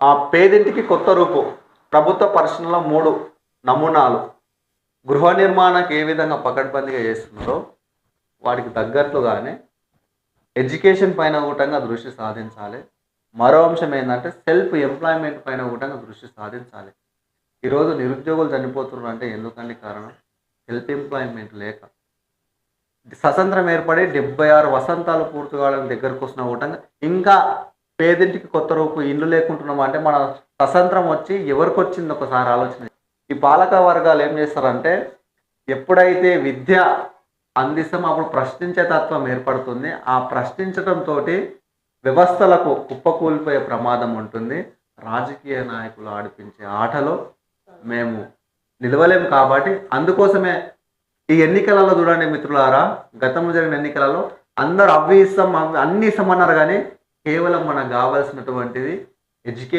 ఆ పేదింటికి కొత్త రూపు. ప్రభుత్వ పరిశ్రమలో 3 నమూనాలు. గృహ నిర్మాణానికి ఏ విధంగా పకడ్బందీగా చేస్తున్నారో, వాటికి తగ్గట్లుగానే ఎడ్యుకేషన్ పైన కూడంగా దృష్టి సాధించాలి. మరో అంశం ఏందంటే సెల్ఫ్ ఎంప్లాయ్‌మెంట్ పైన కూడంగా దృష్టి సాధించాలి. ఈరోజు నిరుద్యోగులు చనిపోతున్నారంటే ఎందుకండి కారణం? సెల్ఫ్ ఎంప్లాయ్‌మెంట్ లేక. స్వతంత్రం ఏర్పడి 76 వసంతాలు పూర్తి కావడం దగ్గరకొస్తున్నా కూడంగా ఇంకా పేదింటికి కొత్త రూపు, ఇల్లు లేకుంటున్నాం అంటే మన స్వతంత్రం వచ్చి ఎవరికొచ్చింది ఒకసారి ఆలోచన. ఈ పాలక వర్గాలు ఏం చేస్తారంటే ఎప్పుడైతే విద్య అందిస్తామో అప్పుడు ప్రశ్నించే తత్వం ఏర్పడుతుంది. ఆ ప్రశ్నించటంతోటి వ్యవస్థలకు కుప్పకూలిపోయే ప్రమాదం ఉంటుంది. రాజకీయ నాయకులు ఆడిపించే ఆటలో మేము నిలవలేము కాబట్టి అందుకోసమే ఈ ఎన్నికలలో చూడండి మిత్రులారా, గతంలో జరిగిన ఎన్నికలలో అందరూ అవి ఇస్తాం, అన్నీ ఇస్తామన్నారు గానీ కేవలం మనకు గావాల్సినటువంటిది ఎడ్యుకేషన్